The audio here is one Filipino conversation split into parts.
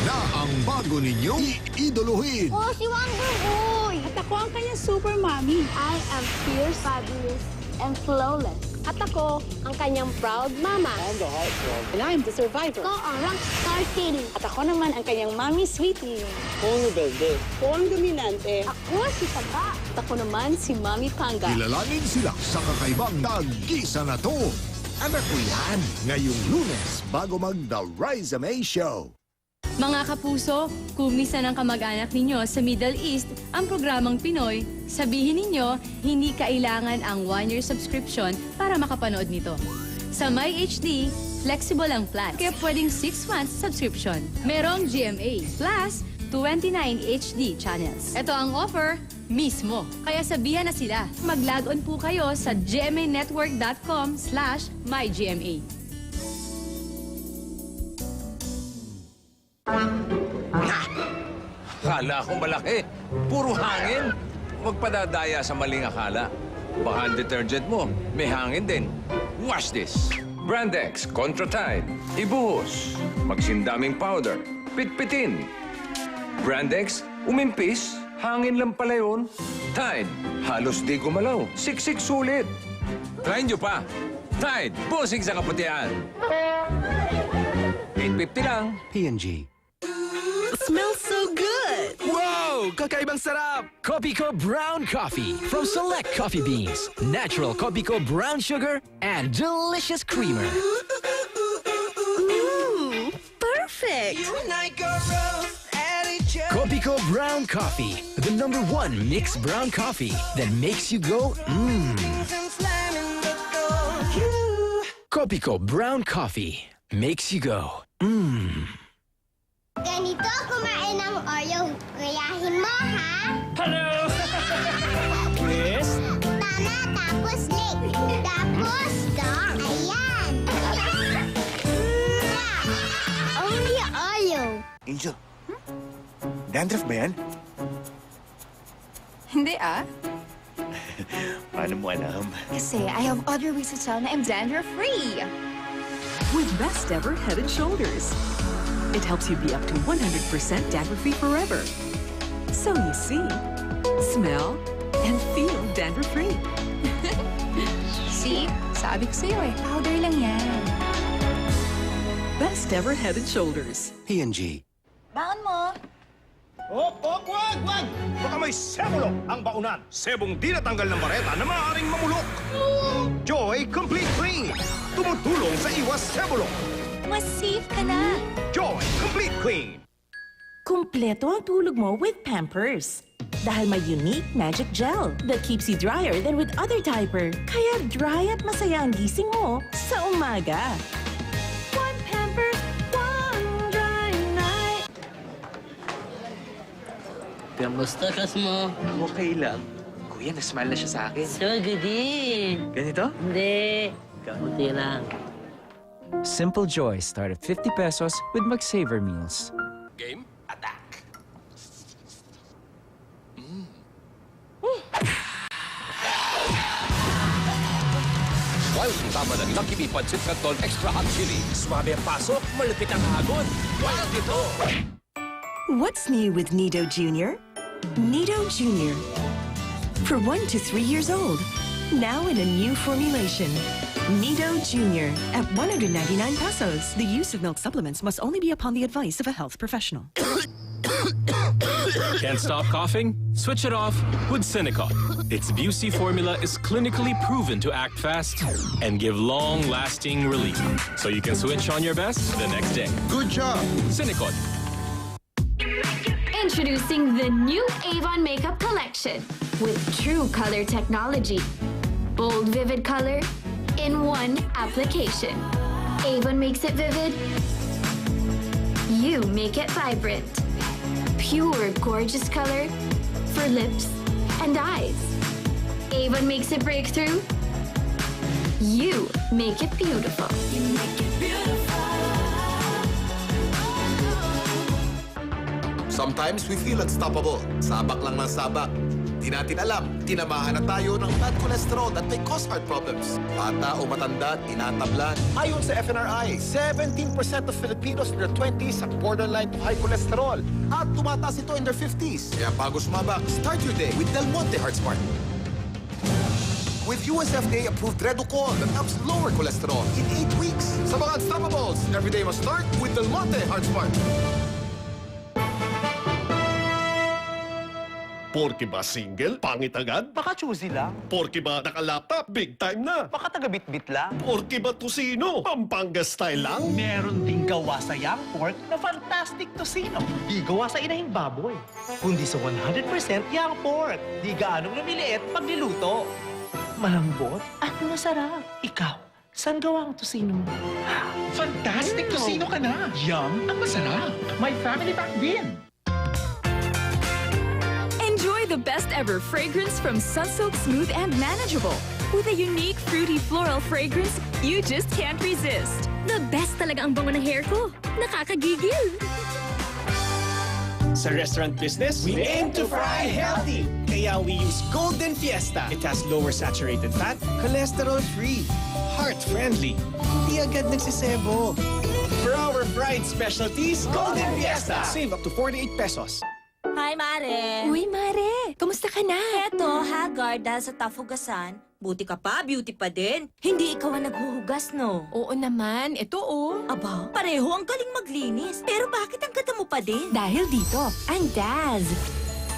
na ang bago ninyong iidoluhin. Oh, si Wonder Boy! At ako ang kanyang super mommy. I am fierce, fabulous, and flawless. At ako, ang kanyang proud mama. And I'm the survivor. Ako ang rockstar kitty. At ako naman ang kanyang mommy sweetie. Ako ang rebelde. Ako ang dominante. Ako si Taba. At ako naman si Mommy Panga. Kilalanin sila sa kakaibang Tag-isa na to. Anak ko yan, ngayong Lunes bago mag-The Riza May Show. Mga kapuso, kung misa ng kamag-anak ninyo sa Middle East ang programang Pinoy, sabihin ninyo, hindi kailangan ang 1-year subscription para makapanood nito. Sa MyHD, flexible ang plan, kaya pwedeng 6 months subscription. Merong GMA Plus 29 HD channels. Ito ang offer mismo. Kaya sabihan na sila, mag-log on po kayo sa gmanetwork.com/mygma. Akala ko malaki. Puro hangin. Huwag padadaya sa maling akala. Baka ang detergent mo, may hangin din. Wash this. Brandex Contra Tide. Ibuhos. Magsindaming powder. Pitpitin. Brandex, umimpis. Hangin lang pala yun. Tide, halos di gumalaw. Siksik sulit. Try nyo pa. Tide, busing sa kaputihan. 850 lang. P&G. Smells so good! Wow! Kakaibang sarap! Kopiko Brown Coffee from Select Coffee Beans. Natural Kopiko Brown Sugar and delicious creamer. Ooh, perfect! Kopiko Brown Coffee, the #1 mixed brown coffee that makes you go mmm. Kopiko Brown Coffee makes you go mmm. Ganito kumain ng Oreo. Gayahin mo, ha? Hello! Yes? Tama, tapos late. Tapos dark. Ayan. Only Oreo. Angel, dandruff ba yan? Hindi ah. Paano mo alam? Kasi I have other ways to tell na I'm dandruff-free. With Best Ever Head and Shoulders. It helps you be up to 100% dandruff-free forever. So you see, smell, and feel dandruff-free. See? Sabi ko sa'yo eh, powder lang yan. Best Ever Head and Shoulders. P&G. Bangon mo. Wag! Baka may sebulok ang baunan. Sebong di natanggal ng bareta na maaaring mamulok. Joy Complete Clean. Tumutulong sa iwas sebulok. Mas safe ka na. Joy Complete Clean. Kumpleto ang tulog mo with Pampers. Dahil may unique magic gel that keeps you drier than with other diaper. Kaya dry at masaya ang gising mo sa umaga. One Pampers, one dry night. Kamusta kas mo? Okay lang. Kuya, nasmile na siya sa akin. So good din. Ganito? Hindi. Kamuti lang. Simple joy start at 50 pesos with McSaver meals. Game? Attack! Wild tama ng Lucky Me Pancit Canton Extra Hot Chili. Swabe ang pasok, malupit ang hagod. Wild ito! What's new with Nido Jr.? Nido Jr. For 1 to 3 years old. Now in a new formulation. Nido Jr. at 199 pesos. The use of milk supplements must only be upon the advice of a health professional. Can't stop coughing? Switch it off with Synicot. Its Busey formula is clinically proven to act fast and give long-lasting relief. So you can switch on your best the next day. Good job! Synicot. Introducing the new Avon Makeup Collection with true color technology. Bold, vivid color in one application. Avon makes it vivid. You make it vibrant. Pure, gorgeous color for lips and eyes. Avon makes it breakthrough. You make it beautiful. You make it beautiful. Sometimes we feel unstoppable. Sabak lang ng sabak. Di natin alam, tinamaan na tayo ng bad cholesterol that may cause heart problems. Bata o matanda, tinatablan. Ayon sa FNRI, 17% of Filipinos in their 20s have borderline to high cholesterol. At tumataas ito in their 50s. Kaya bago sumabak, start your day with Del Monte Heart Smart. With USFDA-approved Reducol that helps lower cholesterol in 8 weeks. Sa mga unstoppables, every day must start with Del Monte Heart Smart. Porke ba single, pangit agad? Baka choosy lang. Porke ba naka-laptop, big time na? Baka taga-bit-bit lang. Porke ba tusino, Pampanga style lang? Meron ding gawa sa young pork na fantastic tocino. Di gawa sa inahing baboy, kundi sa 100% young pork. Di gaanong lumiliit pag niluto. Malambot at masarap. Ikaw, saan gawa ang tocino mo? Fantastic tocino ka na. Yum, ang masarap. May family pack din. Enjoy the best ever fragrance from Sunsilk Smooth and Manageable. With a unique fruity floral fragrance you just can't resist. The best talaga ang bango ng hair ko. Nakakagigil. Sa restaurant business, we aim to fry healthy. Kaya we use Golden Fiesta. It has lower saturated fat, cholesterol-free, heart-friendly. Hindi agad nagsisebo. For our fried specialties, Golden Fiesta. Save up to 48 pesos. Hi, Mare! Uy, Mare! Kamusta ka na? Eto, haggard dahil sa tough hugasan. Buti ka pa, beauty pa din. Hindi ikaw ang naghuhugas, no? Oo naman. Ito, oh. Aba, pareho ang galing maglinis. Pero bakit ang ganda mo pa din? Dahil dito, ang Daz.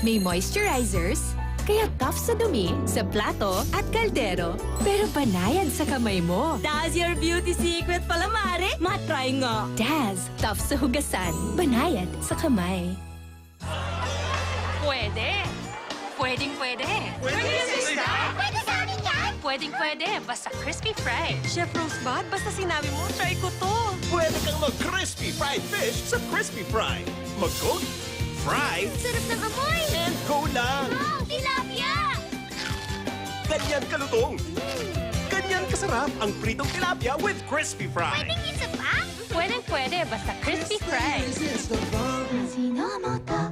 May moisturizers, kaya tough sa dumi, sa plato at kaldero. Pero banayad sa kamay mo. That's your beauty secret pala, Mare. Matry nga. Daz, tough sa hugasan, banayad sa kamay. Pwede. Pwedeng-pwede. Pwede yan, sister. Pwede sa amin yan. Pwedeng-pwede. Basta crispy fried. Chef Rosebud, basta sinabi mo, try ko to. Pwede kang mag-crispy fried fish sa Crispy Fry. Mag-cook, fry, Sarap ng amoy. and go lang. Wow, tilapia. Ganyan kalutong. Ganyan kasarap ang pritong tilapia with Crispy Fry. Pwedeng isa pa? Pwedeng-pwede. Basta crispy fried.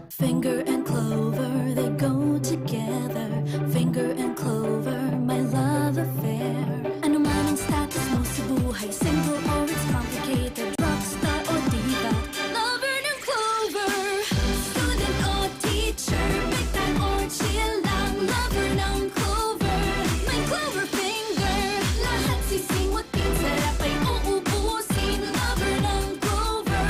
Finger and clover, they go together. Finger and clover, my love affair. Ano man ang status mo sa buhay, simple or it's complicated, rockstar o diva, lover ng clover. Student o teacher, big time or chill lang, lover ng clover. My clover finger, lahat sisingutin, sarap ay uubusin, lover ng clover.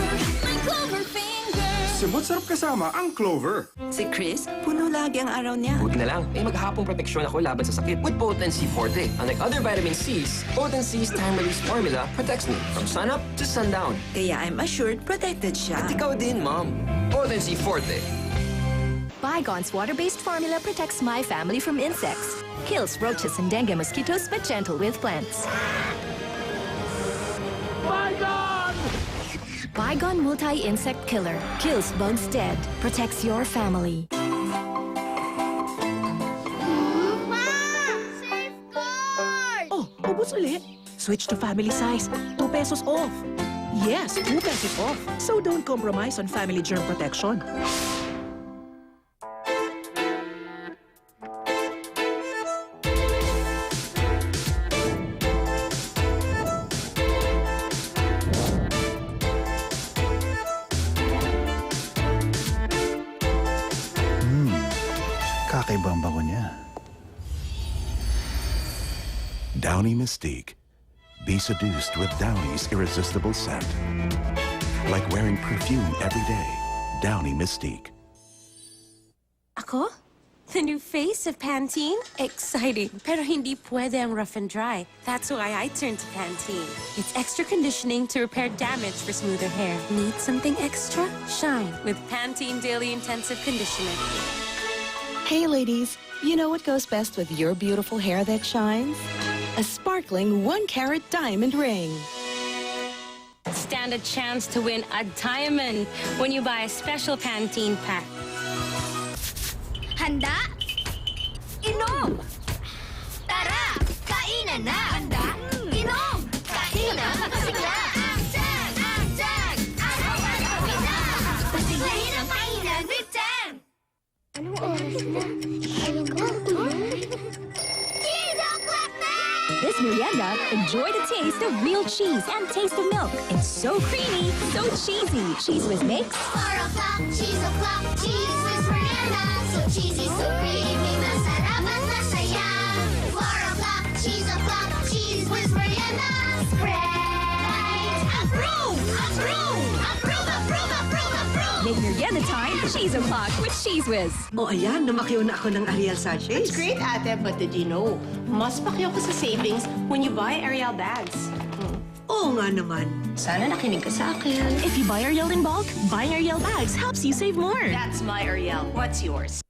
My clover finger. Simot sarap kasama ang Clover. Si Chris, puno lagi ang araw niya. Buti na lang, may maghapong proteksyon ako laban sa sakit with Potency Forte. Unlike other vitamin C's, Potency's time-release formula protects me from sunup to sundown. Kaya I'm assured protected siya. At ikaw din, Mom. Potency Forte. Bygone's water-based formula protects my family from insects. Kills roaches and dengue mosquitoes, but gentle with plants. Bygone! Bygone Multi-Insect Killer. Kills bugs dead. Protects your family. Oh, ubos ulit. Switch to family size. 2 pesos off. Yes, 2 pesos off. So don't compromise on family germ protection. Kakaiba ang bango niya. Downy Mystique. Be seduced with Downy's irresistible scent. Like wearing perfume every day. Downy Mystique. Ako? The new face of Pantene? Exciting, pero hindi pwede ang rough and dry. That's why I turned to Pantene. It's extra conditioning to repair damage for smoother hair. Need something extra? Shine with Pantene Daily Intensive Conditioner. Hey, ladies, you know what goes best with your beautiful hair that shines? A sparkling 1-carat diamond ring. Stand a chance to win a diamond when you buy a special Pantene pack. Handa? Inom! Tara! Kainan na! Handa? Inom! Kainan na! Pasigla! Tag! Tag! Araw-araw na! Pasiglahin ang kainan with Tag! Anong oras na? Ayun ko. Merienda, enjoy the taste of real cheese and taste of milk. It's so creamy, so cheesy. Cheese Whiz makes 4 o'clock, cheese o'clock, cheese with Merienda. So cheesy, so creamy, masarap at masaya. 4 o'clock, cheese with Merienda. Spread! Approve! Approve! Approve! Approve! Approve! Approve! Make Merienda time Cheese O'Clock with Cheese Whiz. O ayan, lumakyo na ako ng Ariel sachets. It's great, ate, but did you know, mas pakyo ko sa savings when you buy Ariel bags. Oo nga naman. Sana nakinig ka sa akin. If you buy Ariel in bulk, buying Ariel bags helps you save more. That's my Ariel. What's yours?